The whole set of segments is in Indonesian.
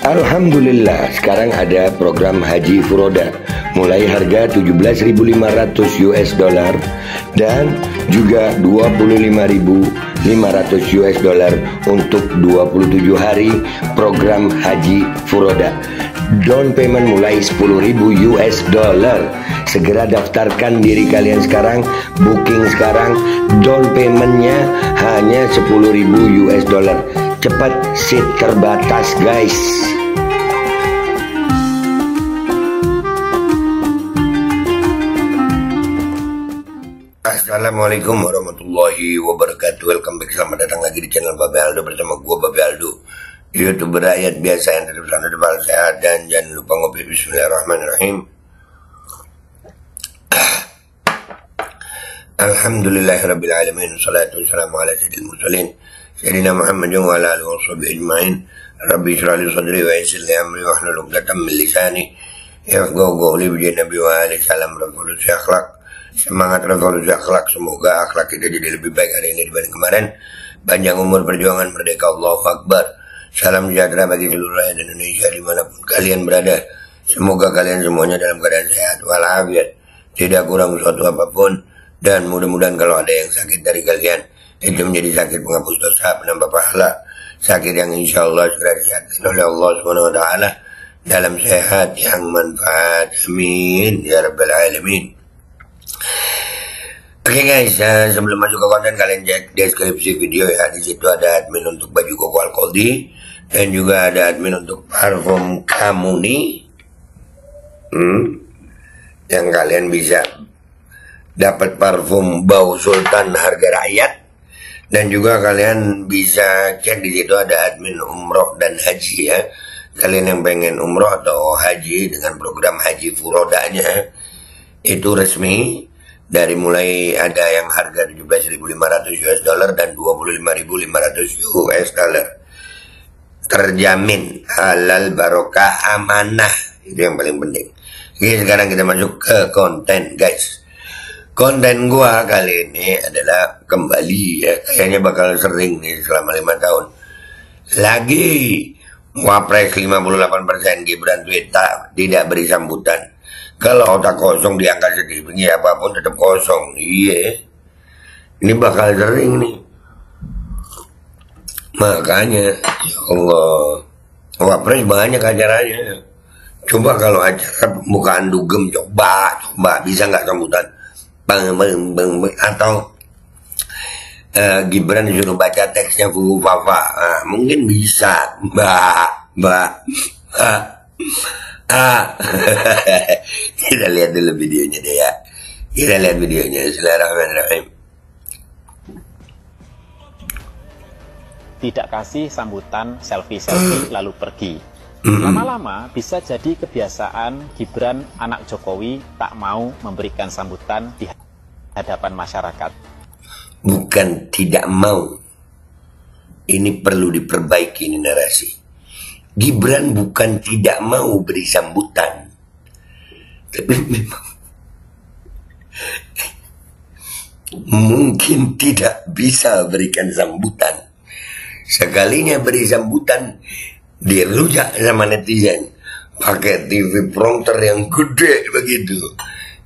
Alhamdulillah, sekarang ada program Haji Furoda mulai harga 17.500 US dollar dan juga 25.500 US dollar untuk 27 hari program Haji Furoda. Down payment mulai 10.000 US dollar. Segera daftarkan diri kalian sekarang, booking sekarang. Down paymentnya hanya 10.000 US dollar. Cepat, seat terbatas guys. Assalamualaikum warahmatullahi wabarakatuh. Welcome back, selamat datang lagi di channel Babe Aldo bersama gua Babe Aldo, YouTuber rakyat biasa yang tetap selalu sehat dan jangan lupa ngopi. Bismillahirrahmanirrahim. Alhamdulillahirabbil alamin. Wassalatu wassalamu ala sayyidil mursalin sayyidina Muhammadin wa ala alihi washabihi ajmain. Rabbi shrah li sadri wa yassir li amri wahlul 'uqdatam min lisani yafqahu qawli. Bi Nabi wa alihi salam revolusi akhlak. Semangat revolusi akhlak, semoga akhlak kita jadi lebih baik hari ini dibanding kemarin. Panjang umur, perjuangan, merdeka, Allahu Akbar. Salam sejahtera bagi seluruh rakyat Indonesia dimanapun kalian berada. Semoga kalian semuanya dalam keadaan sehat walafiat, tidak kurang suatu apapun. Dan mudah-mudahan kalau ada yang sakit dari kalian, itu menjadi sakit penghapus dosa, penambah pahala, sakit yang insya Allah segera disehatkan oleh Allah SWT dalam sehat yang manfaat. Amin ya rabbal alamin. Oke guys, sebelum masuk ke konten kalian cek deskripsi video ya. Di situ ada admin untuk baju koko Alkoldi dan juga ada admin untuk parfum Kamuni. Yang kalian bisa dapat parfum bau sultan harga rakyat, dan juga kalian bisa cek di situ ada admin umroh dan haji ya. Kalian yang pengen umroh atau haji dengan program Haji Furodanya itu resmi. Dari mulai ada yang harga 17.500 US dollar dan 25.500 US dollar. Terjamin halal, barokah, amanah. Itu yang paling penting. Oke, sekarang kita masuk ke konten guys. Konten gua kali ini adalah kembali ya, kayaknya bakal sering nih selama 5 tahun. Lagi Wapres 58% Gibran Twita tidak beri sambutan. Kalau otak kosong diangkat sedikit, apapun tetap kosong. Iya, ini bakal sering nih. Makanya, ya Allah, Wapres banyak acaranya. Coba kalau acara pembukaan dugem, coba bisa nggak sambutan? Atau Gibran disuruh baca teksnya Fugu Fafa, mungkin bisa. Kita lihat dulu videonya deh ya. Kita lihat videonya. Bismillahirrahmanirrahim. Tidak kasih sambutan, selfie lalu pergi. Lama-lama bisa jadi kebiasaan Gibran anak Jokowi tak mau memberikan sambutan di hadapan masyarakat. Bukan tidak mau. Ini perlu diperbaiki ini narasi. Gibran bukan tidak mau beri sambutan, tapi memang mungkin tidak bisa berikan sambutan. Sekalinya beri sambutan, dirujak sama netizen pakai TV prompter yang gede begitu.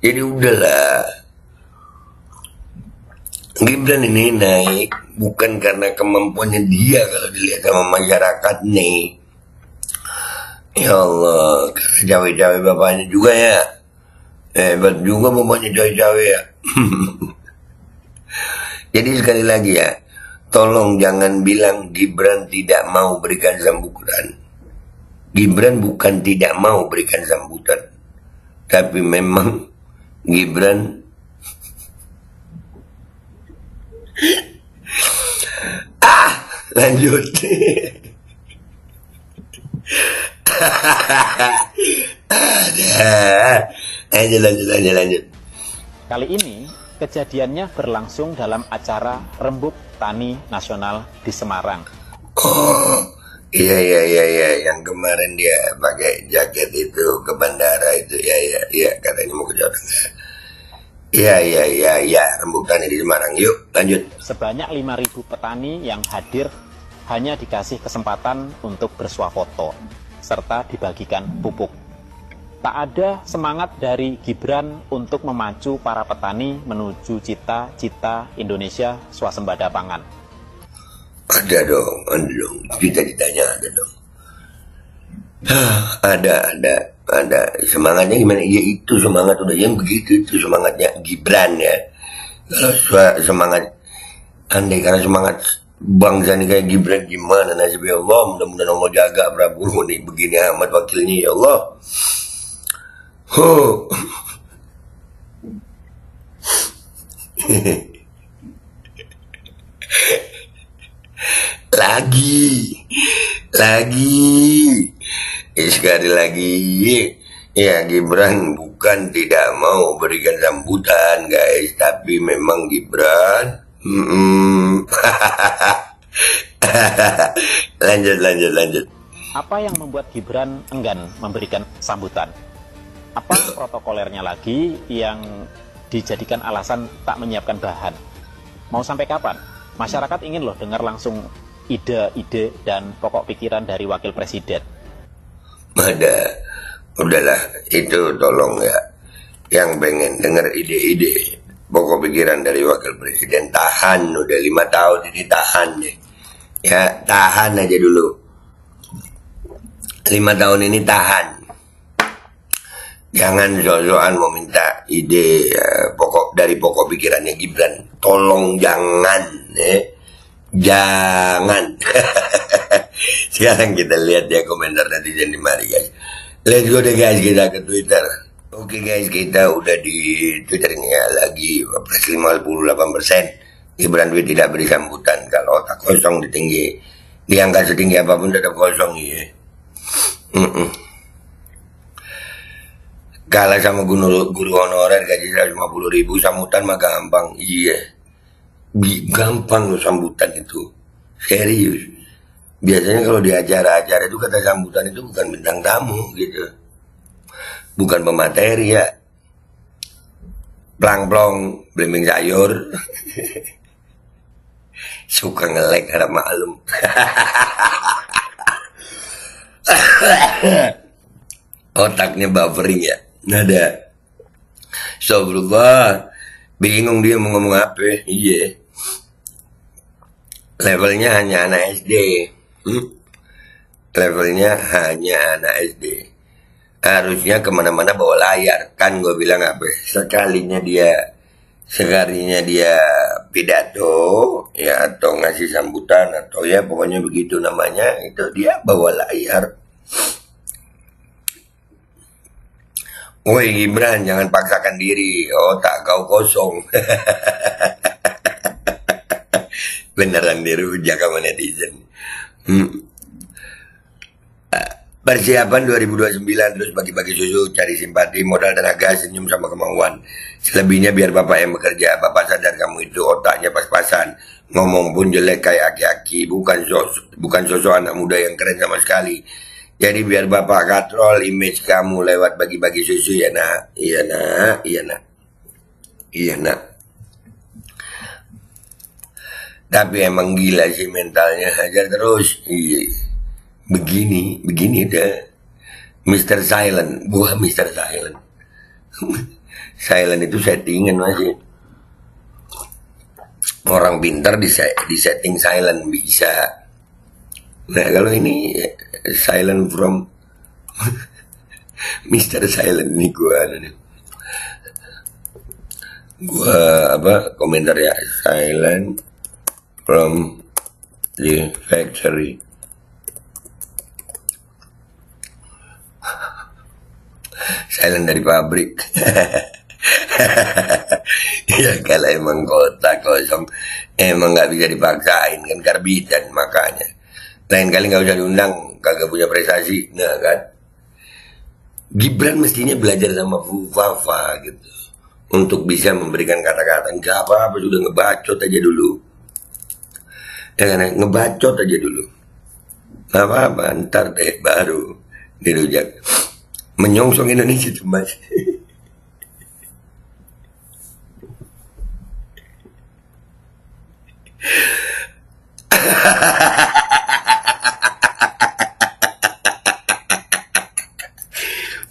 Jadi udahlah, Gibran ini naik bukan karena kemampuannya dia kalau dilihat sama masyarakat nih. Ya Allah, cawe-cawe bapaknya juga ya. Hebat juga bapaknya cawe-cawe ya. Jadi sekali lagi ya, tolong jangan bilang Gibran tidak mau berikan sambutan. Gibran bukan tidak mau berikan sambutan, tapi memang Gibran lanjut. Lanjut. Kali ini kejadiannya berlangsung dalam acara Rembuk Tani Nasional di Semarang. Oh, iya, yang kemarin dia pakai jaket itu ke bandara itu, ya, katanya mau ke Jawa Tengah. Iya, Rembuk Tani di Semarang. Yuk, lanjut. Sebanyak 5.000 petani yang hadir hanya dikasih kesempatan untuk bersuah foto. serta dibagikan pupuk. Tak ada semangat dari Gibran untuk memacu para petani menuju cita-cita Indonesia swasembada pangan. Ada dong. Cita-citanya ada dong. Ada. Semangatnya gimana? Ya itu semangat udah yang begitu, itu semangatnya Gibran ya. Kalau semangat, andai karena semangat bangsa ini kayak Gibran gimana nasibnya Allah. Mudah-mudahan Allah jaga Prabowo nih, begini amat wakilnya ya Allah. lagi sekali lagi ya, Gibran bukan tidak mau berikan sambutan guys, tapi memang Gibran lanjut. Apa yang membuat Gibran enggan memberikan sambutan? Apa protokolernya lagi yang dijadikan alasan tak menyiapkan bahan? Mau sampai kapan? Masyarakat ingin loh dengar langsung ide-ide dan pokok pikiran dari wakil presiden. Udahlah, itu tolong ya. Yang pengen dengar ide-ide, pokok pikiran dari wakil presiden, tahan. Udah 5 tahun ini tahan deh. Ya, tahan aja dulu. 5 tahun ini tahan. Jangan sok-sokan mau minta ide dari pokok pikirannya Gibran. Tolong jangan, jangan. Sekarang kita lihat ya komentar netizen di mari guys. Let's go deh guys, kita ke Twitter. Oke guys, kita udah di Twitter ini ya, lagi plus 58%. Gibran tidak beri sambutan. Kalau otak kosong di angka setinggi apapun tetap kosong ya. Kalah sama guru honorer gaji 150.000, sambutan mah gampang. Iya, gampang loh sambutan itu, serius. Biasanya kalau di acara-acara itu kata sambutan itu bukan bintang tamu gitu, bukan pemateri ya. Plang-plong, belimbing sayur. Suka ngelek harap maklum. Otaknya buffering ya. Nada. Astagfirullah. Bingung dia mau ngomong apa. Iya. Levelnya hanya anak SD. Levelnya hanya anak SD. Harusnya kemana-mana bawa layar. Kan gue bilang apa. Sekalinya dia pidato. Ya atau ngasih sambutan. Atau ya pokoknya begitu namanya. Itu dia bawa layar. Woi Gibran, jangan paksakan diri, otak kau kosong. Beneran dirujak sama netizen. Persiapan 2029 terus bagi-bagi susu, cari simpati, modal tenaga, senyum sama kemauan. Selebihnya biar bapak yang bekerja. Bapak sadar kamu itu otaknya pas-pasan. Ngomong pun jelek kayak aki-aki, bukan sosok anak muda yang keren sama sekali. Jadi biar bapak katrol image kamu lewat bagi-bagi susu ya nak. Iya nak. Tapi emang gila sih mentalnya, hajar terus. Iya. Begini dah. Mr. Silent, buah Mr. Silent. Silent itu settingan masih. Orang pintar di setting silent bisa. Nah kalau ini silent from Mr. Silent nih gua komentar ya, silent from the factory. Silent dari pabrik. Ya kalau emang kota kosong emang nggak bisa dipaksain kan, karbitan makanya. Lain kali nggak usah diundang, kagak punya prestasi, nah kan. Gibran mestinya belajar sama Fafa gitu, untuk bisa memberikan kata-kata. Nggak apa-apa, sudah ngebacot aja dulu. Ya kan, ngebacot aja dulu. Nggak apa-apa, ntar deh baru dirujak. Menyongsong Indonesia tuh mas.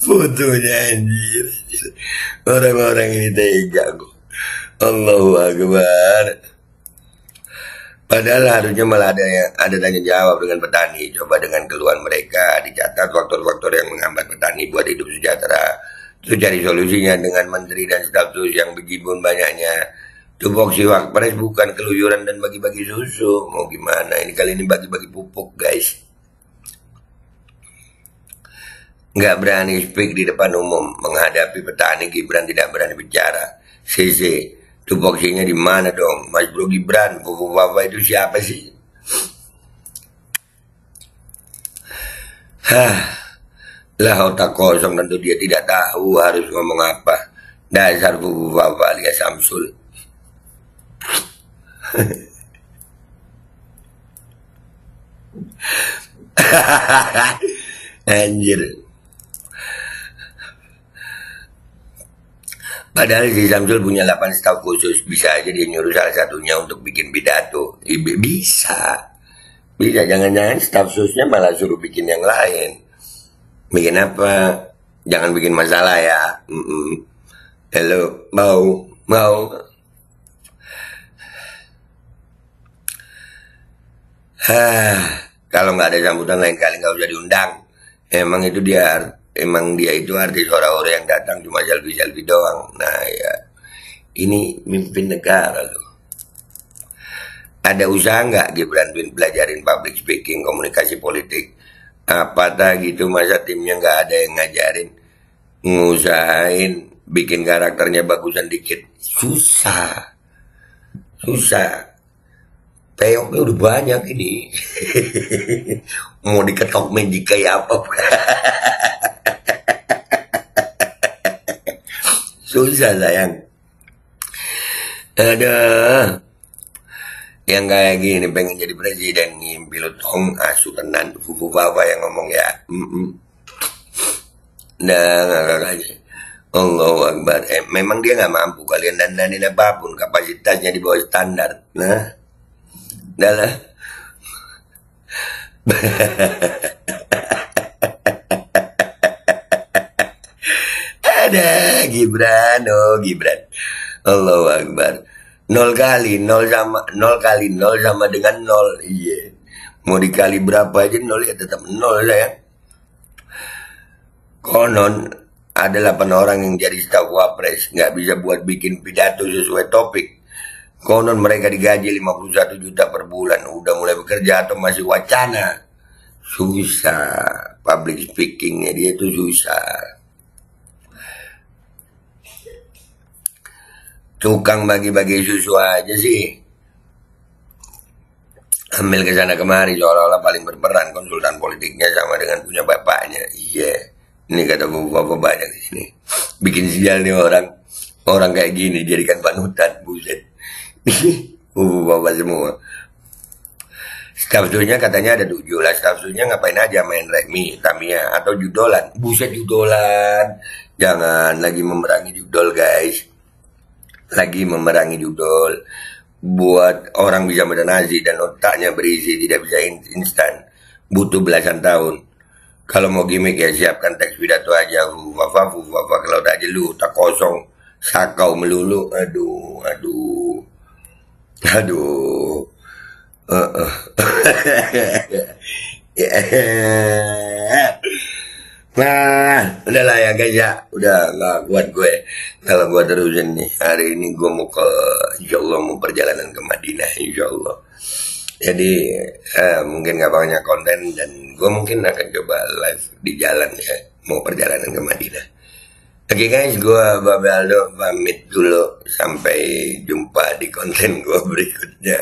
Fotonya anjir. Orang-orang ini tega kok. Allahu Akbar. Padahal harusnya malah ada tanya jawab dengan petani. Coba dengan keluhan mereka dicatat faktor-faktor yang menghambat petani buat hidup sejahtera. Terus cari solusinya dengan menteri dan staf sus yang bejibun banyaknya. Tupoksi Wakpres bukan keluyuran dan bagi-bagi susu. Mau gimana? Ini kali ini bagi-bagi pupuk, guys. Nggak berani speak di depan umum. Menghadapi petani, Gibran tidak berani bicara. CC, tupoksinya di mana dong? Mas Bro Gibran, Papa itu siapa sih? Lah otak kosong, tentu dia tidak tahu harus ngomong apa. Dasar Papa alias Samsul. Anjir. Padahal si Samsul punya 8 staf khusus. Bisa aja dia nyuruh salah satunya untuk bikin pidato. Bisa. Jangan-jangan staf khususnya malah suruh bikin yang lain. Bikin apa? Jangan bikin masalah ya. Halo, mau. Kalau nggak ada sambutan lain kali nggak usah diundang. Emang dia itu artis orang-orang yang datang cuma selfie doang. Nah ya, ini mimpin negara loh. Ada usaha nggak Gibran belajarin public speaking, komunikasi politik? Apa gitu masa timnya nggak ada yang ngajarin? Ngusahain bikin karakternya bagusan dikit. Susah. Peoknya udah banyak ini. Mau diketok magic kayak apa? Susah sayang. Ada yang kayak gini pengen jadi presiden, ngimpi lu tong asu tenan fufu papa yang ngomong ya. Nah, aja. Allahu Akbar. Memang dia nggak mampu kalian dandanin apapun, kapasitasnya di bawah standar. Nah, dah lah. Ada Gibran, Allahu Akbar. 0 kali 0 sama dengan 0. Iya. Mau dikali berapa aja 0 ya tetap 0 sayang. Konon ada 8 orang yang jadi staf Wapres, nggak bisa buat bikin pidato sesuai topik. Konon mereka digaji 51 juta per bulan. Udah mulai bekerja atau masih wacana? Susah. Public speakingnya dia tuh susah. Tukang bagi-bagi susu aja sih. Ambil ke sana kemari seolah-olah paling berperan, konsultan politiknya sama dengan punya bapaknya. Iya. Ini kata bapak banyak di sini. Bikin sial nih orang kayak gini jadikan panutan, buset. Bapak semua. Staf susnya katanya ada 7 lah. Staf susnya ngapain aja main Remi, Tamiya atau judolan. Buset judolan. Jangan lagi memerangi judol guys. Lagi memerangi judol. Buat orang bisa menasi dan otaknya berisi, tidak bisa instan. Butuh belasan tahun. Kalau mau gimmick ya siapkan teks pidato aja. Fufafa kalau tak aja lu tak kosong. Sakau melulu. Aduh. Nah, udahlah ya guys ya. Udah gak kuat gue. Kalau gue terusin nih. Hari ini gue mau insya Allah mau perjalanan ke Madinah insya Allah. Jadi mungkin gak banyak konten. Dan gue mungkin akan coba live di jalan ya. Mau perjalanan ke Madinah. Oke guys, gue Babe Aldo pamit dulu. Sampai jumpa di konten gue berikutnya.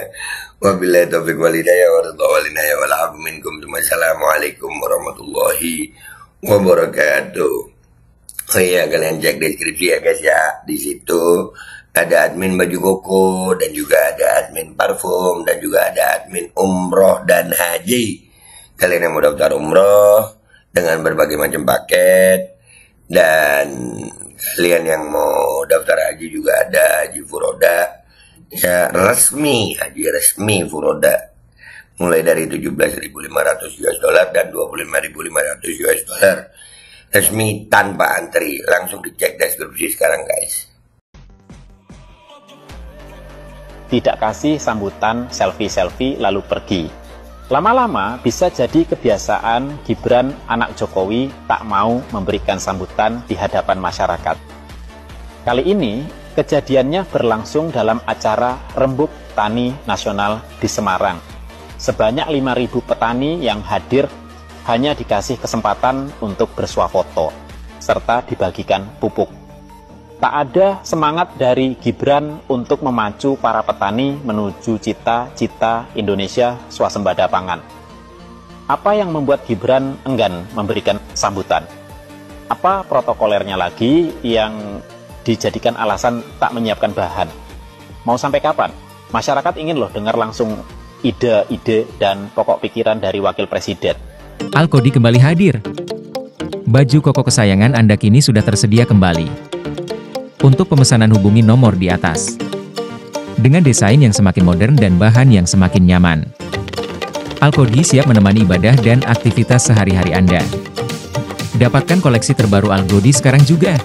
Wabillahi taufiq walhidayah warahmatullahi minkum. Assalamualaikum warahmatullahi wabarakatuh. Oh iya, kalian cek deskripsi ya guys ya. Di situ ada admin baju koko dan juga ada admin parfum dan juga ada admin umroh dan haji. Kalian yang mau daftar umroh dengan berbagai macam paket, dan kalian yang mau daftar haji juga ada haji furoda ya, haji resmi furoda mulai dari 17.500 US dollar dan 25.500 US dollar. resmi tanpa antri. Langsung dicek deskripsi sekarang guys. Tidak kasih sambutan selfie-selfie lalu pergi. Lama-lama bisa jadi kebiasaan Gibran anak Jokowi tak mau memberikan sambutan di hadapan masyarakat. Kali ini kejadiannya berlangsung dalam acara Rembuk Tani Nasional di Semarang. Sebanyak 5.000 petani yang hadir hanya dikasih kesempatan untuk bersuah foto, serta dibagikan pupuk. Tak ada semangat dari Gibran untuk memacu para petani menuju cita-cita Indonesia swasembada pangan. Apa yang membuat Gibran enggan memberikan sambutan? Apa protokolernya lagi yang dijadikan alasan tak menyiapkan bahan? Mau sampai kapan? Masyarakat ingin loh dengar langsung ide-ide dan pokok pikiran dari Wakil Presiden. Al-Kodi kembali hadir. Baju koko kesayangan Anda kini sudah tersedia kembali. Untuk pemesanan hubungi nomor di atas. Dengan desain yang semakin modern dan bahan yang semakin nyaman. Al-Kodi siap menemani ibadah dan aktivitas sehari-hari Anda. Dapatkan koleksi terbaru Al-Kodi sekarang juga.